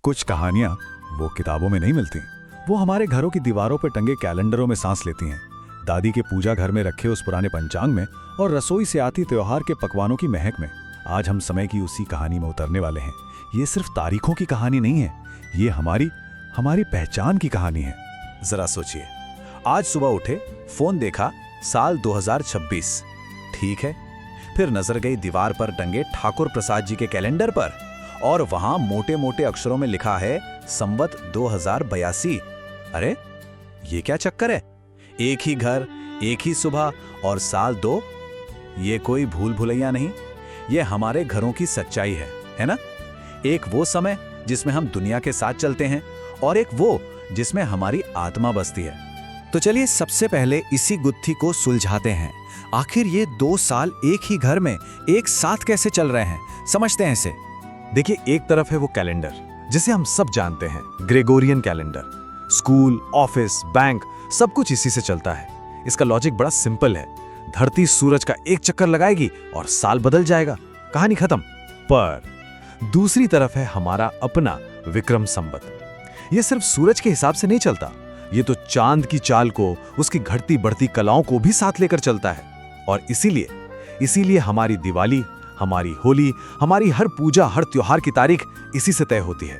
कुछ कहानियां वो किताबों में नहीं मिलती, वो हमारे घरों की दीवारों पर टंगे कैलेंडरों में सांस लेती हैं। दादी के पूजा घर में रखे उस पुराने पंचांग में और रसोई से आती त्योहार के पकवानों की महक में। आज हम समय की उसी कहानी में उतरने वाले हैं। ये सिर्फ तारीखों की कहानी नहीं है, ये हमारी पहचान की कहानी है। जरा सोचिए, आज सुबह उठे, फोन देखा, साल 2026, ठीक है। फिर नजर गई दीवार पर टंगे ठाकुर प्रसाद जी के कैलेंडर पर और वहां मोटे मोटे अक्षरों में लिखा है संवत 2082। अरे ये क्या चक्कर है? एक ही घर, एक ही सुबह और साल 2। ये कोई भूल भुलैया नहीं, ये हमारे घरों की सच्चाई है ना? एक वो समय जिसमें हम दुनिया के साथ चलते हैं और एक वो जिसमें हमारी आत्मा बसती है। तो चलिए सबसे पहले इसी गुत्थी को सुलझाते हैं। आखिर ये 2 साल एक ही घर में एक साथ कैसे चल रहे हैं, समझते हैं इसे। देखिए, एक तरफ है वो कैलेंडर जिसे हम सब जानते हैं, Gregorian calendar. School, office, bank सब कुछ इसी से चलता है। इसका लॉजिक बड़ा सिंपल है। धरती सूरज का एक चक्कर लगाएगी और साल बदल जाएगा, कहानी खत्म। पर दूसरी तरफ है हमारा अपना विक्रम संवत। ये सिर्फ सूरज के हिसाब से नहीं चलता, ये तो चांद की चाल को, उसकी घटती बढ़ती कलाओं को भी साथ लेकर चलता है। और इसीलिए हमारी दिवाली, हमारी होली, हमारी हर पूजा, हर त्योहार की तारीख इसी से तय होती है।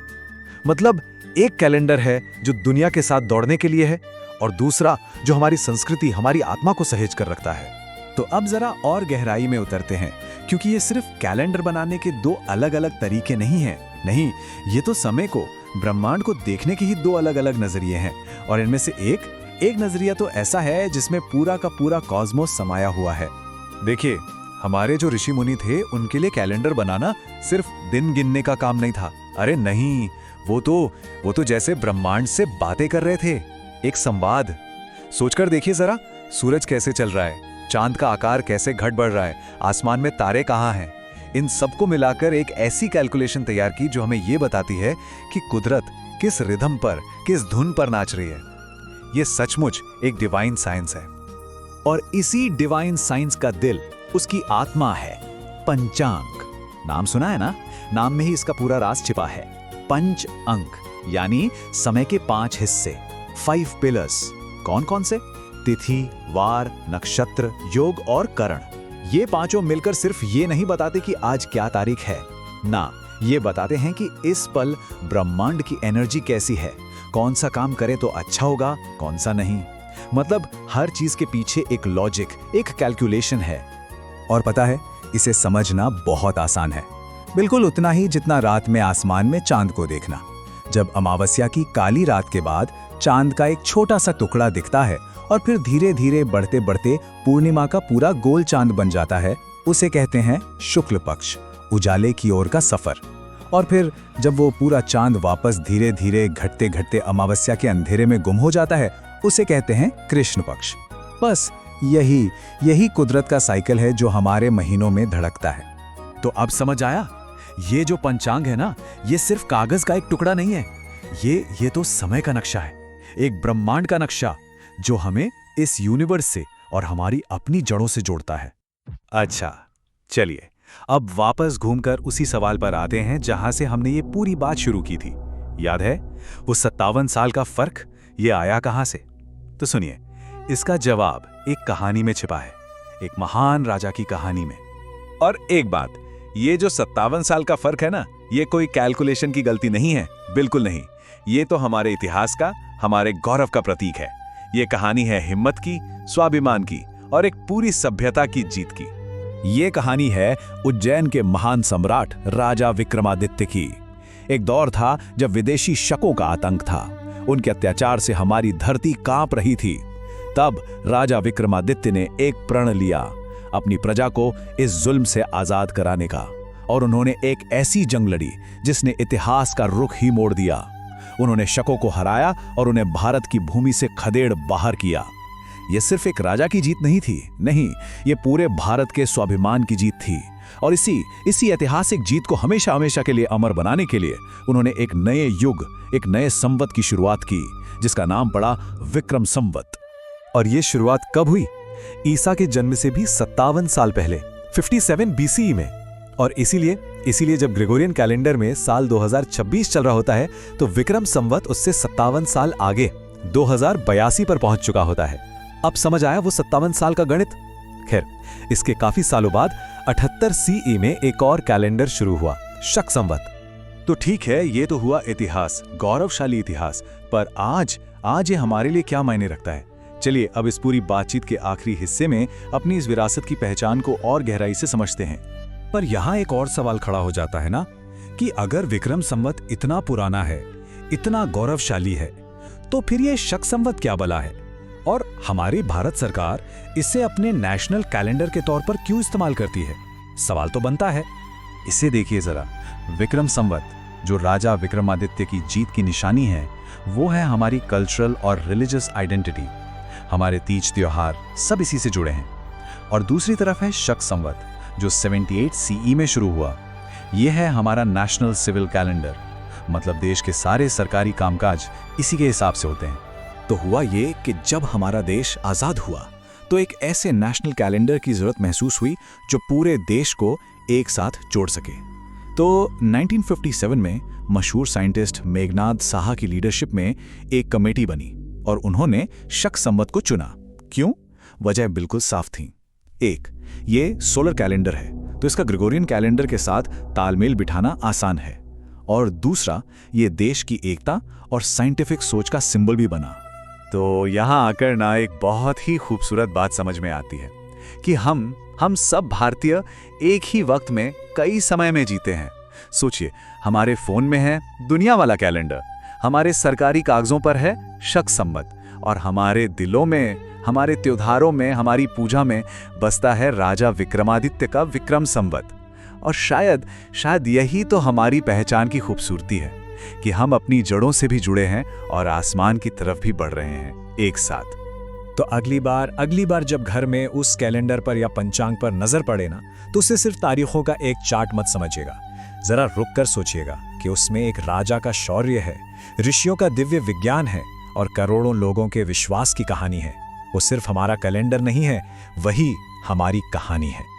मतलब एक कैलेंडर है जो दुनिया के साथ दौड़ने के लिए है और दूसरा जो हमारी संस्कृति, हमारी आत्मा को सहेज कर रखता है। तो अब जरा और गहराई में उतरते हैं, क्योंकि ये सिर्फ कैलेंडर बनाने के 2 अलग अलग तरीके नहीं हैं। नहीं, ये तो समय को, ब्रह्मांड को देखने के ही 2 अलग अलग नजरिए हैं। और इनमें से एक नजरिया तो ऐसा है जिसमें पूरा का पूरा कॉस्मोस समाया हुआ है। देखिए, हमारे जो ऋषि मुनि थे, उनके लिए कैलेंडर बनाना सिर्फ दिन गिनने का काम नहीं था। अरे नहीं, वो तो जैसे ब्रह्मांड से बातें कर रहे थे, एक संवाद। सोचकर देखिए जरा, सूरज कैसे चल रहा है, चांद का आकार कैसे घट बढ़ रहा है, आसमान में तारे कहाँ हैं। इन सबको मिलाकर एक ऐसी कैलकुलेशन तैयार की जो हमें ये बताती है कि कुदरत किस रिदम पर, किस धुन पर नाच रही है। ये सचमुच एक डिवाइन साइंस है। और इसी डिवाइन साइंस का दिल, उसकी आत्मा है पंचांग। नाम सुना है ना? नाम में ही इसका पूरा राज छिपा है। पंच अंक यानी समय के 5 हिस्से, 5 पिलर्स। कौन कौन से? तिथि, वार, नक्षत्र, योग और करण। ये पांचों मिलकर सिर्फ ये नहीं बताते कि आज क्या तारीख है ना, ये बताते हैं कि इस पल ब्रह्मांड की एनर्जी कैसी है, कौन सा काम करे तो अच्छा होगा, कौन सा नहीं। मतलब हर चीज के पीछे एक लॉजिक, एक कैलकुलेशन है। और पता है, इसे समझना बहुत आसान है, बिल्कुल उतना ही जितना रात में आसमान में चांद को देखना। जब अमावस्या की काली रात के बाद चांद का एक छोटा सा टुकड़ा दिखता है और फिर धीरे धीरे बढ़ते बढ़ते पूर्णिमा का पूरा गोल चांद बन जाता है, उसे कहते हैं शुक्ल पक्ष, उजाले की ओर का सफर। और फिर जब वो पूरा चांद वापस धीरे धीरे घटते घटते अमावस्या के अंधेरे में गुम हो जाता है, उसे कहते हैं कृष्ण पक्ष। बस यही कुदरत का साइकिल है जो हमारे महीनों में धड़कता है। तो अब समझ आया, ये जो पंचांग है ना, ये सिर्फ कागज का एक टुकड़ा नहीं है, ये तो समय का नक्शा है, एक ब्रह्मांड का नक्शा जो हमें इस यूनिवर्स से और हमारी अपनी जड़ों से जोड़ता है। अच्छा, चलिए अब वापस घूमकर उसी सवाल पर आते हैं जहां से हमने ये पूरी बात शुरू की थी। याद है वो 57 साल का फर्क, ये आया कहां से? तो सुनिए, इसका जवाब एक कहानी में छिपा है, एक महान राजा की कहानी में। और एक बात, ये जो 57 साल का फर्क है ना, ये कोई कैलकुलेशन की गलती नहीं है, बिल्कुल नहीं। ये तो हमारे इतिहास का, हमारे गौरव का प्रतीक है। ये कहानी है हिम्मत की, स्वाभिमान की और एक पूरी सभ्यता की जीत की। ये कहानी है उज्जैन के महान सम्राट राजा विक्रमादित्य की। एक दौर था जब विदेशी शकों का आतंक था, उनके अत्याचार से हमारी धरती कांप रही थी। तब राजा विक्रमादित्य ने एक प्रण लिया, अपनी प्रजा को इस जुल्म से आजाद कराने का। और उन्होंने एक ऐसी जंग लड़ी जिसने इतिहास का रुख ही मोड़ दिया। उन्होंने शकों को हराया और उन्हें भारत की भूमि से खदेड़ बाहर किया। यह सिर्फ एक राजा की जीत नहीं थी, नहीं, ये पूरे भारत के स्वाभिमान की जीत थी। और इसी ऐतिहासिक जीत को हमेशा हमेशा के लिए अमर बनाने के लिए उन्होंने एक नए युग, एक नए संवत की शुरुआत की, जिसका नाम पड़ा विक्रम संवत। और ये शुरुआत कब हुई? ईसा के जन्म से भी 57 साल पहले, 57 BCE में। और इसीलिए इसीलिए जब ग्रेगोरियन कैलेंडर में साल 2026 चल रहा होता है तो विक्रम संवत उससे 57 साल आगे 2082 पर पहुंच चुका होता है। अब समझ आया वो 57 साल का गणित। खैर, इसके काफी सालों बाद 78 सीई में एक और कैलेंडर शुरू हुआ, शक संवत। तो ठीक है, ये तो हुआ इतिहास, गौरवशाली इतिहास, पर आज ये हमारे लिए क्या मायने रखता है? चलिए अब इस पूरी बातचीत के आखिरी हिस्से में अपनी इस विरासत की पहचान को और गहराई से समझते हैं। पर यहाँ एक और सवाल खड़ा हो जाता है ना, कि अगर विक्रम संवत इतना पुराना है, इतना गौरवशाली है, तो फिर ये शक संवत क्या बला है? और हमारी भारत सरकार इसे अपने नेशनल कैलेंडर के तौर पर क्यों इस्तेमाल करती है? सवाल तो बनता है। इसे देखिए जरा, विक्रम संवत जो राजा विक्रमादित्य की जीत की निशानी है, वो है हमारी कल्चरल और रिलीजियस आइडेंटिटी। हमारे तीज त्योहार सब इसी से जुड़े हैं। और दूसरी तरफ है शक संवत जो 78 सीई में शुरू हुआ। ये है हमारा नेशनल सिविल कैलेंडर, मतलब देश के सारे सरकारी कामकाज इसी के हिसाब से होते हैं। तो हुआ ये कि जब हमारा देश आजाद हुआ तो एक ऐसे नेशनल कैलेंडर की जरूरत महसूस हुई जो पूरे देश को एक साथ जोड़ सके। तो 1957 में मशहूर साइंटिस्ट मेघनाद साहा की लीडरशिप में एक कमेटी बनी और उन्होंने शक संवत को चुना। क्यों? वजह बिल्कुल साफ थी। एक, ये सोलर कैलेंडर है तो इसका ग्रेगोरियन कैलेंडर के साथ तालमेल बिठाना आसान है। और दूसरा, ये देश की एकता और साइंटिफिक सोच का सिंबल भी बना। तो यहाँ आकर ना एक बहुत ही खूबसूरत बात समझ में आती है कि हम सब भारतीय एक ही वक्त में कई समय में जीते हैं। सोचिए, हमारे फोन में है दुनिया वाला कैलेंडर, हमारे सरकारी कागजों पर है शक संवत, और हमारे दिलों में, हमारे त्योहारों में, हमारी पूजा में बसता है राजा विक्रमादित्य का विक्रम संवत। और शायद यही तो हमारी पहचान की खूबसूरती है कि हम अपनी जड़ों से भी जुड़े हैं और आसमान की तरफ भी बढ़ रहे हैं एक साथ। तो अगली बार जब घर में उस कैलेंडर पर या पंचांग पर नजर पड़े ना, तो उसे सिर्फ तारीखों का एक चार्ट मत समझिएगा। जरा रुक कर सोचिएगा कि उसमें एक राजा का शौर्य है, ऋषियों का दिव्य विज्ञान है और करोड़ों लोगों के विश्वास की कहानी है। वो सिर्फ हमारा कैलेंडर नहीं है, वही हमारी कहानी है।